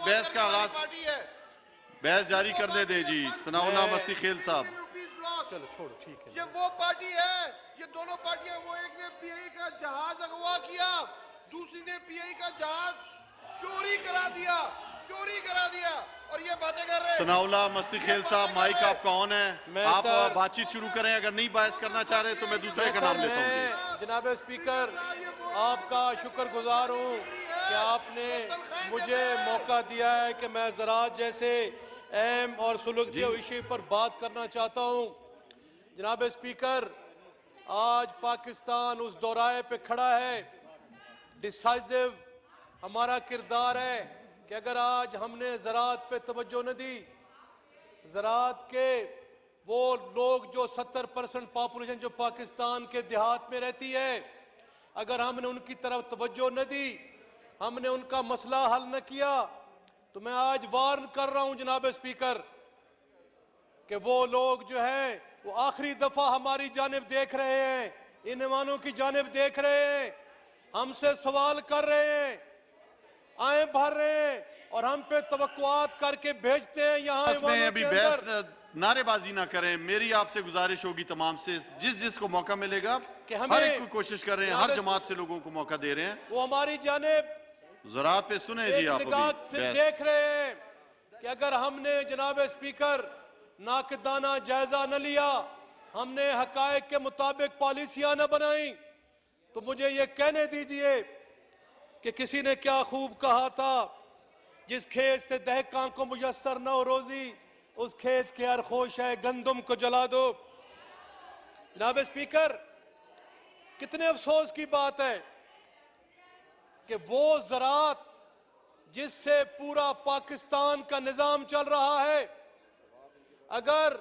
बहस का आगाज, पार्टी है, बहस जारी करने दे जी। सनाउल्लाह मस्ती खेल साहब। चलो छोड़ो, ठीक है। ये वो पार्टी है, ये दोनों पार्टियां, वो एक ने पीआई का जहाज अगवा किया, दूसरी ने पीआई का जहाज चोरी करा दिया, और ये बातें कर रहे हैं। सनाउल्लाह मस्ती खेल साहब, माइक आपका ऑन है, आप बातचीत शुरू करें। अगर नहीं बहस करना चाह रहे तो मैं दूसरे का नाम लेता हूँ। जनाब स्पीकर, आपका शुक्रगुजार हूँ कि आपने मुझे मौका दिया है कि मैं ज़राअत जैसे अहम और सुलझे विषय पर बात करना चाहता हूँ। जनाब स्पीकर, आज पाकिस्तान उस दौराहे पे खड़ा है, डिसाइसिव हमारा किरदार है कि अगर आज हमने ज़राअत पे तवज्जो न दी, ज़राअत के वो लोग जो 70% पॉपुलेशन जो पाकिस्तान के देहात में रहती है, अगर हमने उनकी तरफ तवज्जो न दी, हमने उनका मसला हल न किया, तो मैं आज वार्न कर रहा हूं जनाब स्पीकर कि वो लोग जो हैं वो आखिरी दफा हमारी जानिब देख रहे हैं, इन ईमानों की जानिब देख रहे हैं, हमसे सवाल कर रहे हैं, आए भर रहे हैं और हम पे तवक्कुआत करके भेजते हैं। यहाँ अभी बहस नारेबाजी ना करें, मेरी आपसे गुजारिश होगी तमाम से, जिस जिसको मौका मिलेगा कि हर एक को कोशिश कर रहे हैं, हर जमात से लोगों को मौका दे रहे हैं, वो हमारी जानिब ज़राअत पे सुने जी। आप निगाह से देख रहे हैं कि अगर हमने जनाब स्पीकर नाकदाना जायजा न लिया, हमने हकायक के मुताबिक पॉलिसियां न बनाई, तो मुझे ये कहने दीजिए कि किसी ने क्या खूब कहा था, जिस खेत से दहकां को मुयस्सर न हो रोजी, उस खेत के हर खोश है गंदम को जला दो। जनाब स्पीकर, कितने अफसोस की बात है कि वो ज़राअत जिससे पूरा पाकिस्तान का निज़ाम चल रहा है, अगर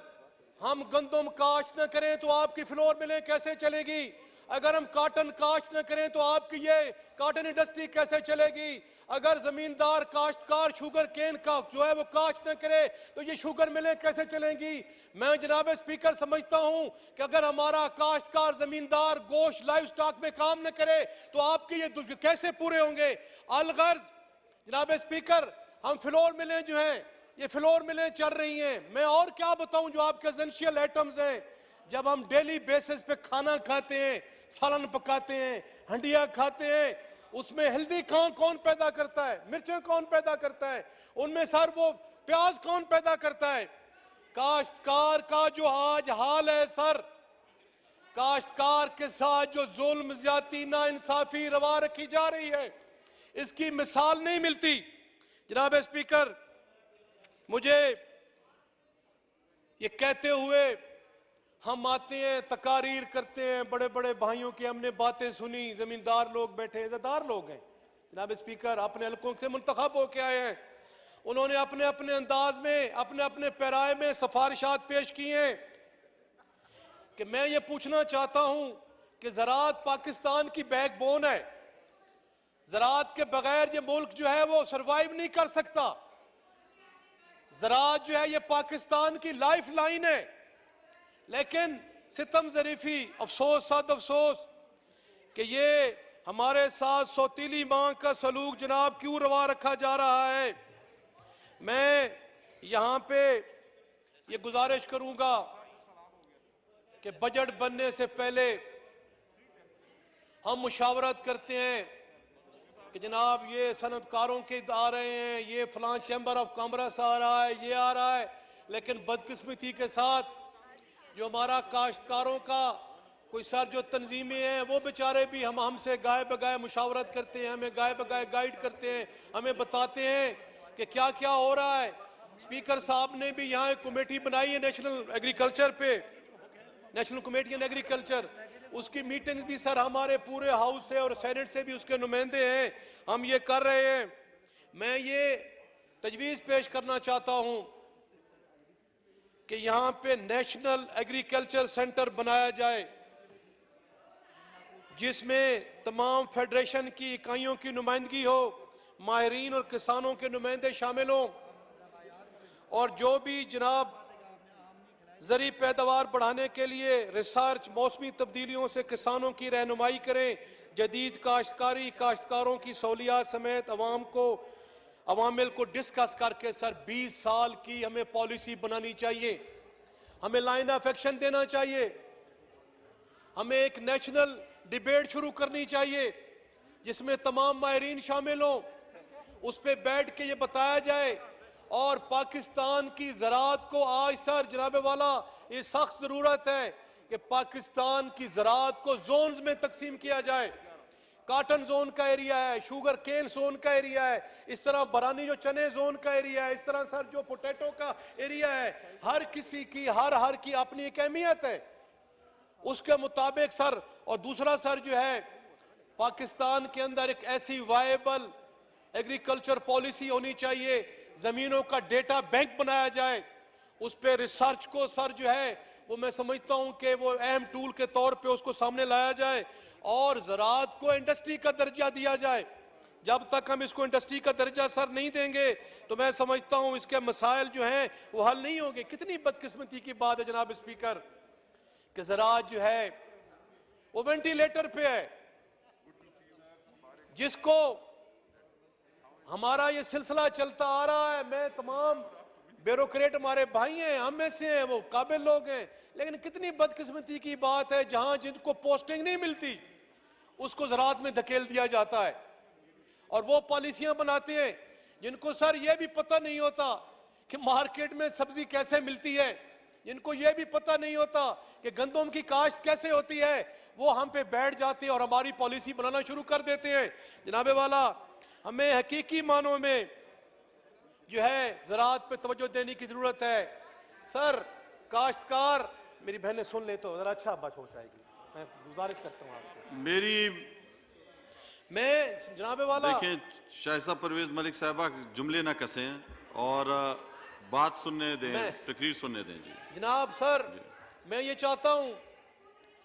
हम गंदम काश्त न करें तो आपकी फ्लोर मिलें कैसे चलेगी? अगर हम काटन काश्त न करें तो आपकी ये काटन इंडस्ट्री कैसे चलेगी? अगर जमींदार काश्तकार शुगर केन का जो है वो काश्त न करे तो ये शुगर मिलें कैसे चलेंगी? मैं जनाब स्पीकर समझता हूं कि अगर हमारा काश्तकार जमींदार गोश्त लाइव स्टॉक में काम न करे तो आपके ये कैसे पूरे होंगे? अलगर्ज जनाब स्पीकर, हम फ्लोर मिलें जो हैं, ये फ्लोर मिलें चल रही हैं, मैं और क्या बताऊं जो आपके एसेंशियल आइटम्स हैं। जब हम डेली बेसिस पे खाना खाते हैं, सालन पकाते हैं, हंडिया खाते हैं, उसमें हल्दी कौन पैदा करता है, मिर्चें कौन पैदा करता है, उनमें सर वो प्याज कौन पैदा करता है? काश्तकार का जो आज हाल है सर, काश्तकार के साथ जो जुल्म, ज्यादती, नाइंसाफी रवा रखी जा रही है, इसकी मिसाल नहीं मिलती। जनाब स्पीकर, मुझे ये कहते हुए हम आते हैं, तकारीर करते हैं, बड़े बड़े भाइयों की हमने बातें सुनी, जमींदार लोग बैठे, इज़्ज़तदार लोग हैं जनाब स्पीकर, अपने हलकों से मुंतखब होके आए हैं, उन्होंने अपने अपने अंदाज में, अपने अपने पैराए में सिफारिशात पेश की हैं कि मैं ये पूछना चाहता हूं कि ज़राअत पाकिस्तान की बैकबोन है, ज़राअत के बगैर ये मुल्क जो है वो सरवाइव नहीं कर सकता। ज़राअत जो है ये पाकिस्तान की लाइफ लाइन है, लेकिन सितम ज़रीफ़ी, अफसोस सद अफसोस कि ये हमारे साथ सौतीली मां का सलूक जनाब क्यों रवा रखा जा रहा है। मैं यहाँ पे ये गुजारिश करूँगा कि बजट बनने से पहले हम मुशावरत करते हैं कि जनाब ये सनतकारों के आ रहे हैं, ये फलां चैम्बर ऑफ कॉमर्स आ रहा है, ये आ रहा है, लेकिन बदकिस्मती के साथ जो हमारा काश्तकारों का कोई सर जो तंजीमें हैं वो बेचारे भी हमसे गाय बगाए मुशावरत करते हैं, हमें गाय बगाए गाइड करते हैं, हमें बताते हैं कि क्या क्या हो रहा है। स्पीकर साहब ने भी यहाँ एक कमेटी बनाई है नेशनल एग्रीकल्चर पे, नेशनल कमेटी ऑन एग्रीकल्चर, उसकी मीटिंग्स भी सर हमारे पूरे हाउस से और सेनेट से भी उसके नुमाइंदे हैं, हम ये कर रहे हैं। मैं ये तजवीज़ पेश करना चाहता हूँ कि यहाँ पे नेशनल एग्रीकल्चर सेंटर बनाया जाए जिसमें तमाम फेडरेशन की इकाइयों की नुमाइंदगी हो, माहिरीन और किसानों के नुमाइंदे शामिल हों, और जो भी जनाब ज़री पैदावार बढ़ाने के लिए रिसर्च, मौसमी तब्दीलियों से किसानों की रहनुमाई करें, जदीद काश्तकारी, काश्तकारों की सहूलियात समेत अवाम को अवामिल को डिस्कस करके सर 20 साल की हमें पॉलिसी बनानी चाहिए। हमें लाइन ऑफ एक्शन देना चाहिए। हमें एक नेशनल डिबेट शुरू करनी चाहिए जिसमें तमाम माहिरीन शामिल हों, उस पर बैठ के ये बताया जाए। और पाकिस्तान की ज़राअत को आज सर जनाब वाला ये सख्त ज़रूरत है कि पाकिस्तान की ज़राअत को जोन्स में तकसीम किया जाए। काटन जोन का एरिया है, शुगर केन जोन का एरिया है, इस तरह बरानी जो चने जोन का एरिया है, इस तरह सर जो पोटैटो का एरिया है, हर किसी की हर की अपनी एक अहमियत है, उसके मुताबिक सर। और दूसरा सर जो है, पाकिस्तान के अंदर एक ऐसी वायबल एग्रीकल्चर पॉलिसी होनी चाहिए, जमीनों का डेटा बैंक बनाया जाए, उस पर रिसर्च को सर जो है वो मैं समझता हूं कि वो अहम टूल के तौर पे उसको सामने लाया जाए और ज़राअत को इंडस्ट्री का दर्जा दिया जाए। जब तक हम इसको इंडस्ट्री का दर्जा सर नहीं देंगे तो मैं समझता हूं इसके मसाइल जो हैं वो हल नहीं होंगे। कितनी बदकिस्मती की बात है जनाब स्पीकर कि ज़राअत जो है वो वेंटिलेटर पे है, जिसको हमारा ये सिलसिला चलता आ रहा है। मैं तमाम ब्यूरोक्रेट हमारे भाई हैं, हम में से हैं, वो काबिल लोग हैं, लेकिन कितनी बदकिस्मती की बात है जहां जिनको पोस्टिंग नहीं मिलती उसको ज़राअत में धकेल दिया जाता है और वो पॉलिसियां बनाते हैं जिनको सर ये भी पता नहीं होता कि मार्केट में सब्जी कैसे मिलती है, जिनको ये भी पता नहीं होता कि गंदम की काश्त कैसे होती है। वो हम पे बैठ जाते हैं और हमारी पॉलिसी बनाना शुरू कर देते हैं। जनाबे वाला, हमें हकीकी मानों में जो है ज़राअत पे तवज्जो देने की ज़रूरत है। सर काश्तकार, मेरी बहनें सुन ले तो ज़रा अच्छा बात हो जाएगी, मैं गुजारिश करता हूँ आपसे। मैं जनाबे वाला देखें, शाइस्ता परवेज मलिक साहबा जुमले ना कसें और बात सुनने दें, तकरीर सुनने दें। जी जनाब सर, मैं ये चाहता हूँ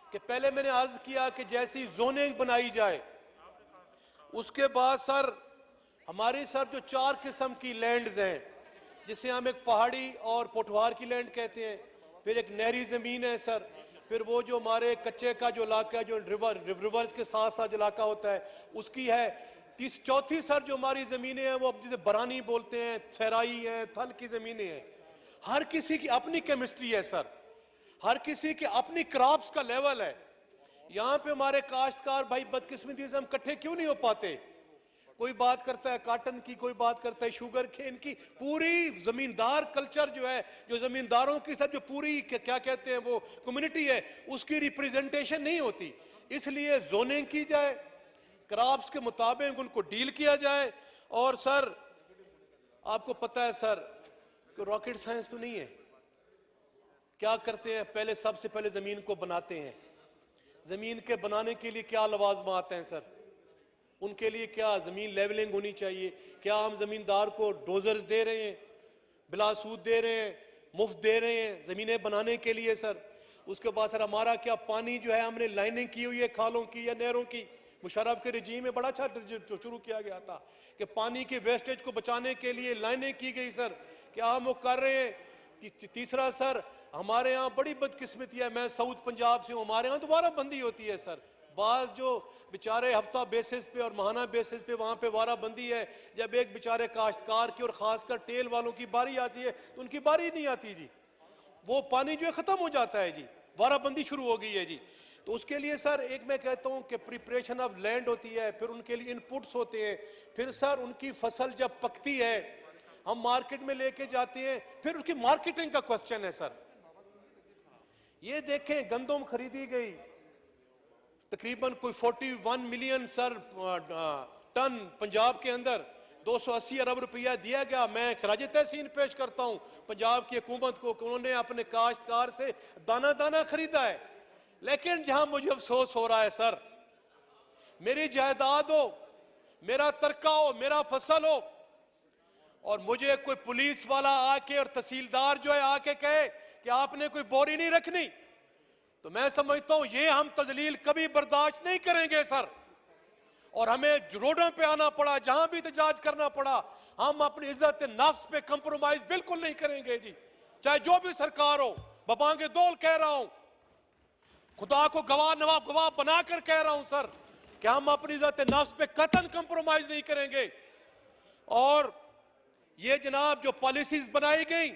कि पहले मैंने अर्ज किया कि जैसी जोनिंग बनाई जाए, उसके बाद सर हमारी सर जो 4 किस्म की लैंड्स हैं, जिसे हम एक पहाड़ी और पोठवार की लैंड कहते हैं, फिर एक नहरी ज़मीन है सर, फिर वो जो हमारे कच्चे का जो इलाका है जो रिवर्स के साथ साथ इलाका होता है उसकी है। चौथी सर जो हमारी ज़मीनें हैं वो अब जिसे बरानी बोलते हैं, सहराई है, थल की ज़मीनें हैं। हर किसी की अपनी केमिस्ट्री है सर, हर किसी की अपनी क्रॉप्स का लेवल है। यहाँ पे हमारे काश्तकार भाई बदकिस्मती से हम इकट्ठे क्यों नहीं हो पाते? कोई बात करता है काटन की, कोई बात करता है शुगर केन की। पूरी जमींदार कल्चर जो है, जो जमींदारों की सर जो पूरी क्या कहते हैं वो कम्युनिटी है, उसकी रिप्रेजेंटेशन नहीं होती। इसलिए जोनिंग की जाए, क्रॉप्स के मुताबिक उनको डील किया जाए। और सर आपको पता है सर कि रॉकेट साइंस तो नहीं है। क्या करते हैं, पहले सबसे पहले जमीन को बनाते हैं। जमीन के बनाने के लिए क्या लवाजमात हैं सर, उनके लिए क्या ज़मीन लेवलिंग होनी चाहिए? क्या हम ज़मींदार को डोजर्स दे रहे हैं, बिला सूद दे रहे हैं, मुफ्त दे रहे हैं ज़मीनें बनाने के लिए सर? उसके बाद सर हमारा क्या पानी जो है हमने लाइनिंग की हुई है खालों की या नहरों की? मुशर्रफ के रजीम में बड़ा अच्छा शुरू किया गया था कि पानी के वेस्टेज को बचाने के लिए लाइनिंग की गई सर, क्या हम वो कर रहे हैं? तीसरा सर हमारे यहाँ बड़ी बदकिस्मती है, मैं साउथ पंजाब से हूँ, हमारे यहाँ दोबारा बंदी होती है सर। बाज जो बेचारे हफ्ता बेसिस पे और माहाना बेसिस पे वहाँ पे वाराबंदी है। जब एक बेचारे काश्तकार की और ख़ासकर टेल वालों की बारी आती है तो उनकी बारी नहीं आती जी, वो पानी जो है ख़त्म हो जाता है जी, वाराबंदी शुरू हो गई है जी। तो उसके लिए सर एक मैं कहता हूँ कि प्रिपरेशन ऑफ लैंड होती है, फिर उनके लिए इनपुट्स होते हैं, फिर सर उनकी फसल जब पकती है हम मार्केट में लेके जाते हैं, फिर उसकी मार्केटिंग का क्वेश्चन है सर। ये देखें गंदम खरीदी गई तकरीबन कोई 41 मिलियन सर टन पंजाब के अंदर, 280 अरब रुपया दिया गया। मैं खराज तहसीन पेश करता हूँ पंजाब की हुकूमत को, उन्होंने अपने काश्तकार से दाना दाना खरीदा है। लेकिन जहां मुझे अफसोस हो रहा है सर, मेरी जायदाद हो, मेरा तरका हो, मेरा फसल हो, और मुझे कोई पुलिस वाला आके और तहसीलदार जो है आके कहे कि आपने कोई बोरी नहीं रखनी, तो मैं समझता हूं ये हम तजलील कभी बर्दाश्त नहीं करेंगे सर। और हमें रोडों पे आना पड़ा, जहां भी एहतजाज करना पड़ा, हम अपनी इज्जत नफ्स पे कंप्रोमाइज बिल्कुल नहीं करेंगे जी, चाहे जो भी सरकार हो। बबांगे दौल कह रहा हूं, खुदा को गवाह नवाब गवाह बनाकर कह रहा हूं सर कि हम अपनी इज्जत नफ्स पे कतन कंप्रोमाइज नहीं करेंगे। और ये जनाब जो पॉलिसीज बनाई गई,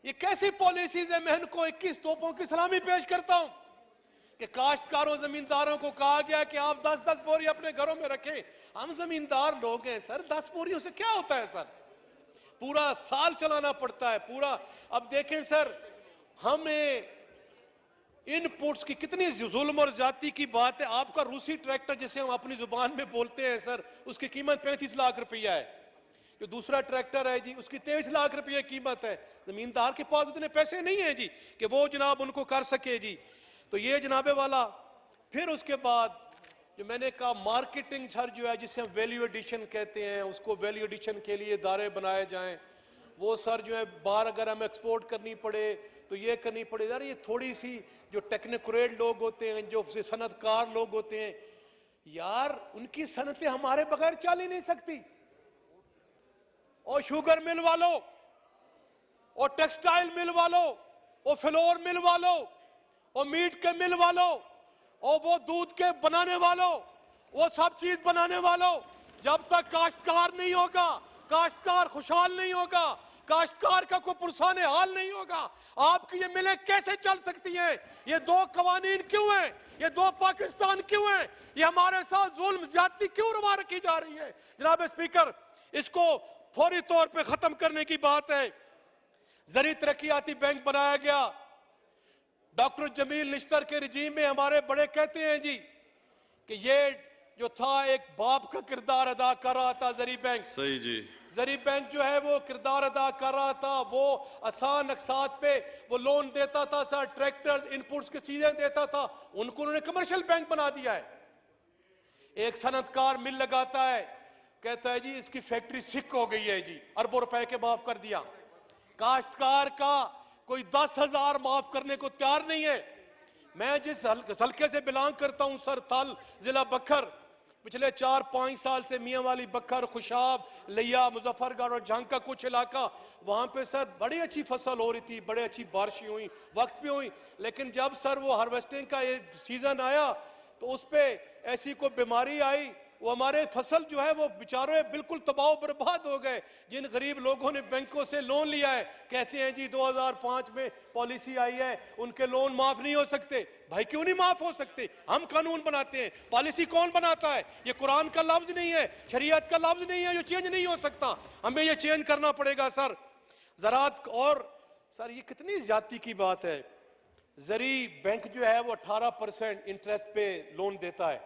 ये कैसी पॉलिसीज है? मैं इनको 21 तोपों की सलामी पेश करता हूं कि काश्तकारों जमींदारों को कहा गया कि आप 10-10 बोरी अपने घरों में रखें। हम जमींदार लोग हैं सर, 10 बोरियों से क्या होता है सर? पूरा साल चलाना पड़ता है पूरा। अब देखें सर, हमें इनपुट्स की कितनी जुल्म और जाति की बात है। आपका रूसी ट्रैक्टर जिसे हम अपनी जुबान में बोलते हैं सर, उसकी कीमत 35 लाख रुपया है। जो दूसरा ट्रैक्टर है जी, उसकी 23 लाख रुपये कीमत है। जमींदार के पास उतने पैसे नहीं है जी कि वो जनाब उनको कर सके जी। तो ये जनाबे वाला, फिर उसके बाद जो मैंने कहा मार्केटिंग सर जो है, जिसे हम वैल्यू एडिशन कहते हैं, उसको वैल्यू एडिशन के लिए इदारे बनाए जाएं। वो सर जो है बाहर अगर हमें एक्सपोर्ट करनी पड़े तो ये करनी पड़े। यार ये थोड़ी सी जो टेक्निक्रेट लोग होते हैं, जो सनतकार लोग होते हैं, यार उनकी सनतें हमारे बगैर चल ही नहीं सकती। और शुगर मिल वालों, और टेक्सटाइल मिल वालों, और फ्लोर मिल वालों, और मीट के मिल वालों, और वो दूध के बनाने वालों, वो सब चीज बनाने वालों, जब तक काश्तकार नहीं होगा, काश्तकार खुशहाल नहीं होगा, काश्तकार का कोई पुरसान हाल नहीं होगा, आपकी ये मिलें कैसे चल सकती हैं? ये दो कवानीन क्यों हैं? ये दो पाकिस्तान क्यों हैं? ये हमारे साथ जुल्म ज्यादती क्यों रवा रखी जा रही है? जनाब स्पीकर, इसको फौरी तौर पे खत्म करने की बात है। ज़री तरक्याती बैंक बनाया गया। डॉक्टर जमील निश्तर के रिजीम में हमारे बड़े कहते हैं जी कि ये जो था एक बाप का किरदार अदा कर रहा था ज़री बैंक। सही जी। ज़री बैंक जो है वो किरदार अदा कर रहा था। वो आसान अकसात पे वो लोन देता था सर, ट्रैक्टर्स इनपुट्स की चीजें देता था। उनको उन्होंने कमर्शियल बैंक बना दिया है। एक सनतकार मिल लगाता है, कहता है जी इसकी फैक्ट्री सिक हो गई है जी, अरबों रुपए के माफ कर दिया। काश्तकार का कोई 10,000 माफ करने को तैयार नहीं है। मैं जिस हल्के से बिलोंग करता हूं सर, थल जिला बखर, पिछले 4-5 साल से मियां वाली, बखर, खुशाब, लिया, मुजफ्फरगढ़ और जंग का कुछ इलाका, वहां पे सर बड़ी अच्छी फसल हो रही थी, बड़ी अच्छी बारिशें हुई, वक्त पे हुई। लेकिन जब सर वो हार्वेस्टिंग का सीजन आया तो उस पर ऐसी कोई बीमारी आई, वो हमारे फसल जो है वो बेचारे बिल्कुल तबाह बर्बाद हो गए। जिन गरीब लोगों ने बैंकों से लोन लिया है, कहते हैं जी 2005 में पॉलिसी आई है, उनके लोन माफ नहीं हो सकते। भाई क्यों नहीं माफ हो सकते? हम कानून बनाते हैं, पॉलिसी कौन बनाता है? ये कुरान का लफ्ज नहीं है, शरीयत का लफ्ज नहीं है, ये चेंज नहीं हो सकता। हमें ये चेंज करना पड़ेगा सर। ज़राअत, और सर ये कितनी ज्यादती की बात है। ज़री बैंक जो है वो 18% इंटरेस्ट पे लोन देता है,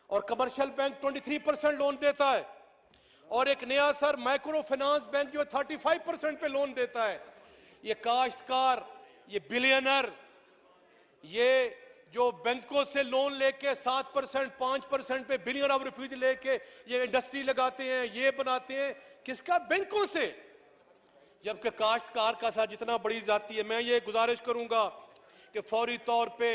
और कमर्शियल बैंक 23% लोन देता है, और एक नया सर माइक्रो फाइनेंस बैंक जो 35% पे लोन देता है। ये काश्तकार, ये बिलियनर, ये जो बैंकों से लोन लेके 7%, 5% पे बिलियन ऑफ रुपीज लेके ये इंडस्ट्री लगाते हैं, ये बनाते हैं, किसका? बैंकों से। जबकि काश्तकार का सर जितना बड़ी जाती है। मैं ये गुजारिश करूंगा कि फौरी तौर पे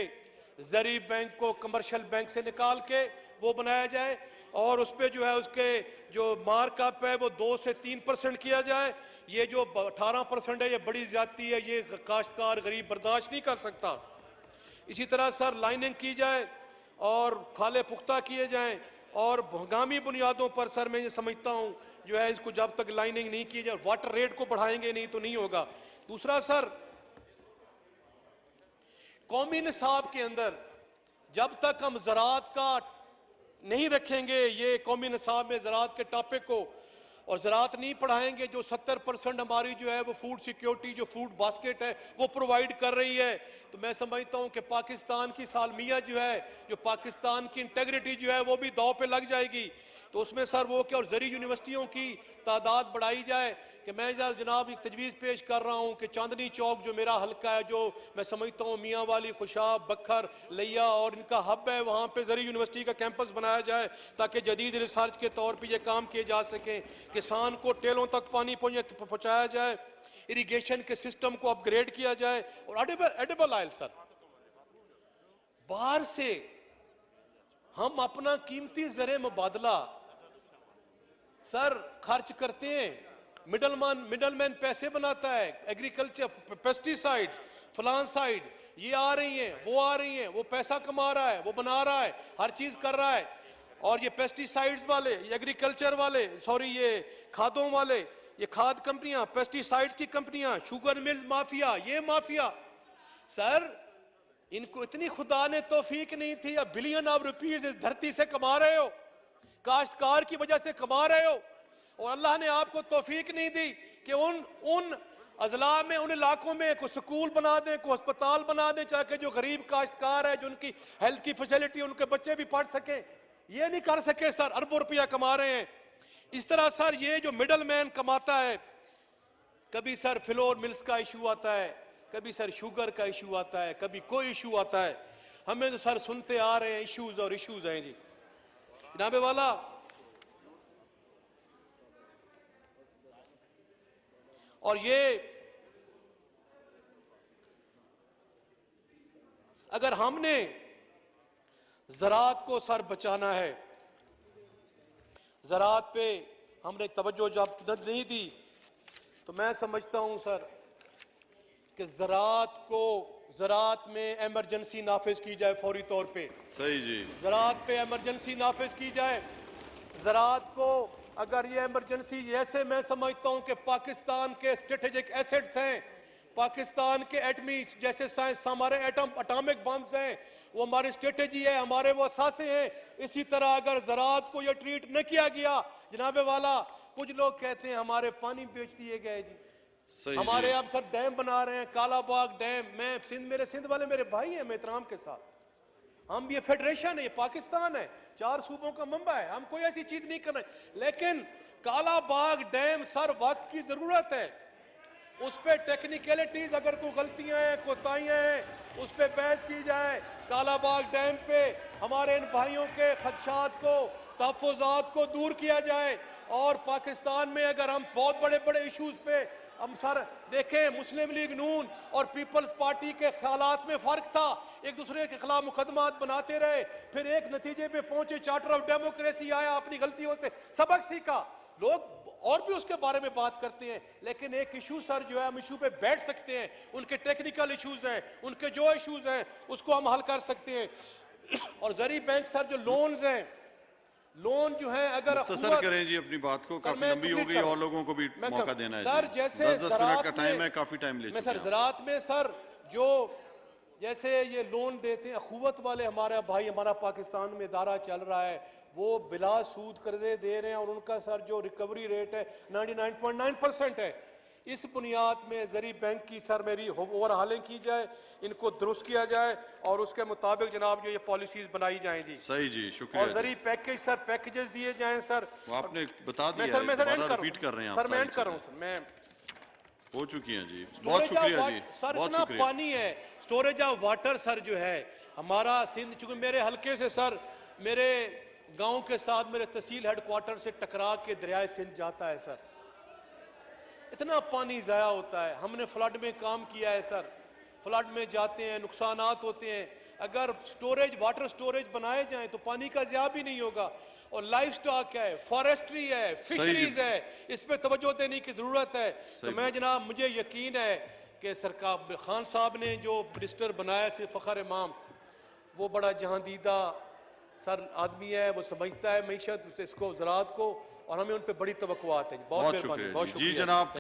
ज़री बैंक को कमर्शियल बैंक से निकाल के वो बनाया जाए, और उस पर जो है उसके जो मार्कअप है वो 2 से 3% किया जाए। ये जो 18% है ये बड़ी ज्यादती है, ये काश्तकार गरीब बर्दाश्त नहीं कर सकता। इसी तरह सर लाइनिंग की जाए और खाले पुख्ता किए जाएं, और हंगामी बुनियादों पर सर मैं ये समझता हूँ जो है इसको जब तक लाइनिंग नहीं की जाए, वाटर रेट को बढ़ाएंगे नहीं तो नहीं होगा। दूसरा सर, कौमी निसाब के अंदर जब तक हम ज़राअत का नहीं रखेंगे, ये कौमी निसाब में ज़राअत के टॉपिक को, और ज़राअत नहीं पढ़ाएंगे, जो 70% हमारी जो है वो फूड सिक्योरिटी, जो फूड बास्केट है वो प्रोवाइड कर रही है, तो मैं समझता हूँ कि पाकिस्तान की सालमिया जो है, जो पाकिस्तान की इंटेग्रिटी जो है वो भी दांव पे लग जाएगी। तो उसमें सर वो क्या, और ज़री यूनिवर्सिटियों की तादाद बढ़ाई जाए। कि मैं यार जनाब एक तजवीज़ पेश कर रहा हूँ कि चांदनी चौक जो मेरा हल्का है, जो मैं समझता हूँ मियाँ वाली, खुशाब, बखर, लिया और इनका हब है, वहाँ पे ज़री यूनिवर्सिटी का कैंपस बनाया जाए ताकि जदीद रिसर्च के तौर पे ये काम किए जा सकें। किसान को टेलों तक पानी पहुँचाया जाए, इरीगेशन के सिस्टम को अपग्रेड किया जाए, और एडिबल ऑयल सर, बाहर से हम अपना कीमती ज़रे मुबादला सर खर्च करते हैं, मिडलमैन पैसे बनाता है, एग्रीकल्चर, पेस्टिसाइड्स, फलांसाइड, ये आ रही हैं, वो आ रही हैं, वो पैसा कमा रहा है, वो बना रहा है, हर चीज कर रहा है। और ये पेस्टिसाइड्स वाले, ये एग्रीकल्चर वाले, सॉरी ये खादों वाले, ये खाद कंपनियां, पेस्टिसाइड्स की कंपनियां, शुगर मिल्स माफिया, ये माफिया। सर इनको इतनी खुदा ने तौफीक नहीं थी, अब बिलियन ऑफ रुपीस इस धरती से कमा रहे हो, काश्तकार की वजह से कमा रहे हो, और अल्लाह ने आपको तौफीक नहीं दी कि उन अजला में, उन इलाकों में कोई स्कूल बना दें, कोई अस्पताल बना दें, चाहे जो गरीब काश्तकार है, जो उनकी हेल्थ की फैसिलिटी, उनके बच्चे भी पढ़ सके। ये नहीं कर सके सर, अरबों रुपया कमा रहे हैं। इस तरह सर ये जो मिडल मैन कमाता है, कभी सर फ्लोर मिल्स का इशू आता है, कभी सर शुगर का इशू आता है, कभी कोई इशू आता है। हमें तो सर सुनते आ रहे हैं इश्यूज और इश्यूज हैं जी। जनाबे वाला, और ये अगर हमने ज़राअत को सर बचाना है, ज़राअत पे हमने तवज्जो जब नहीं दी, तो मैं समझता हूं सर कि ज़राअत में एमरजेंसी नाफिज की जाए फौरी तौर पे। सही जी। ज़राअत पे एमरजेंसी नाफिज की जाए। ज़राअत को अगर ये एमरजेंसी, जैसे मैं समझता हूं कि पाकिस्तान के स्ट्रेटेजिक एसेट्स हैं, पाकिस्तान के एटमी जैसे साइंस, हमारे एटॉमिक बम्स हैं, वो हमारी स्ट्रेटेजी है, हमारे वो असासे हैं। इसी तरह अगर ज़राअत को ये ट्रीट न किया गया, जनाबे वाला, कुछ लोग कहते हैं हमारे पानी बेच दिए गए जी, हमारे अब सर डैम बना रहे हैं, कालाबाग डैम। मैं मेरे सिंध वाले मेरे भाई हैं, मैं एहतराम के साथ, हम ये फेडरेशन है, ये पाकिस्तान है, 4 सूबों का मंबा है, हम कोई ऐसी चीज नहीं कर रहे। लेकिन कालाबाग डैम सर वक्त की जरूरत है, उस पर टेक्निकलिटीज, अगर कोई गलतियां हैं, कोताहियां हैं, उस पर बहस की जाए। कालाबाग डैम पे हमारे इन भाइयों के खदशात को, तहफ़्फ़ुज़ात को दूर किया जाए। और पाकिस्तान में अगर हम बहुत बड़े बड़े इश्यूज पे हम सर देखें, मुस्लिम लीग नून और पीपल्स पार्टी के ख्यालात में फर्क था, एक दूसरे के खिलाफ मुकदमात बनाते रहे, फिर एक नतीजे पे पहुंचे, चार्टर ऑफ डेमोक्रेसी आया, अपनी गलतियों से सबक सीखा। लोग और भी उसके बारे में बात करते हैं, लेकिन एक इशू सर जो है, हम इशू पे बैठ सकते हैं, उनके टेक्निकल इश्यूज हैं, उनके जो इश्यूज हैं उसको हम हल कर सकते हैं। और ज़री बैंक सर जो लोन्स हैं, लोन जो है अगर मुख्तसर करें जी अपनी बात को, काफी लंबी हो गई और लोगों को भी मौका देना है सर। जैसे 10 मिनट का टाइम है, काफी टाइम ले मैं चुके सर हैं। ज़राअत में सर जो जैसे ये लोन देते हैं, अखुवत वाले हमारा भाई, हमारा पाकिस्तान में इदारा चल रहा है, वो बिला सूद कर्जे दे रहे हैं, और उनका सर जो रिकवरी रेट है 99.9% है। इस बुनियाद में ज़री बैंक की सर मेरी ओवरहालिंग की जाए, इनको दुरुस्त किया जाए, और उसके मुताबिक जनाब जो ये पॉलिसीज बनाई जाएं जी। सही जी, शुक्रिया। और ज़री पैकेज सर, पैकेजेस दिए जाएं सर। वो आपने बता दिया सर, है, मैं सर दोबारा एंड रिपीट कर रहे हैं सर, आप मैं एंड सारी कर रहा हूँ सर, मैं हो चुकी हैं जी। बहुत शुक्रिया जी, सर। बहुत इतना शुक्रिया। पानी है, स्टोरेज ऑफ वाटर सर जो है हमारा सिंध, चूंकि मेरे हल्के से सर, मेरे गांव के साथ मेरे तहसील हेडक्वार्टर से टकरा के दरियाए सिंध जाता है सर, इतना पानी ज़ाया होता है। हमने फ्लड में काम किया है सर, फ्लड में जाते हैं, नुकसानात होते हैं। अगर स्टोरेज, वाटर स्टोरेज बनाए जाएं तो पानी का ज़िया भी नहीं होगा। और लाइफ स्टॉक है, फॉरेस्ट्री है, फिशरीज है, इस पे तवज्जो देने की ज़रूरत है। तो मैं जनाब, मुझे यकीन है कि सरकार खान साहब ने जो मिनिस्टर बनाया से फ़खर इमाम, वो बड़ा जहांदीदा सर आदमी है, वो समझता है मीशत इसको, ज़राअत को, और हमें उन पे बड़ी तवक्कुआत है। बहुत मेहरबानी, बहुत शुक्रिया जी जनाब।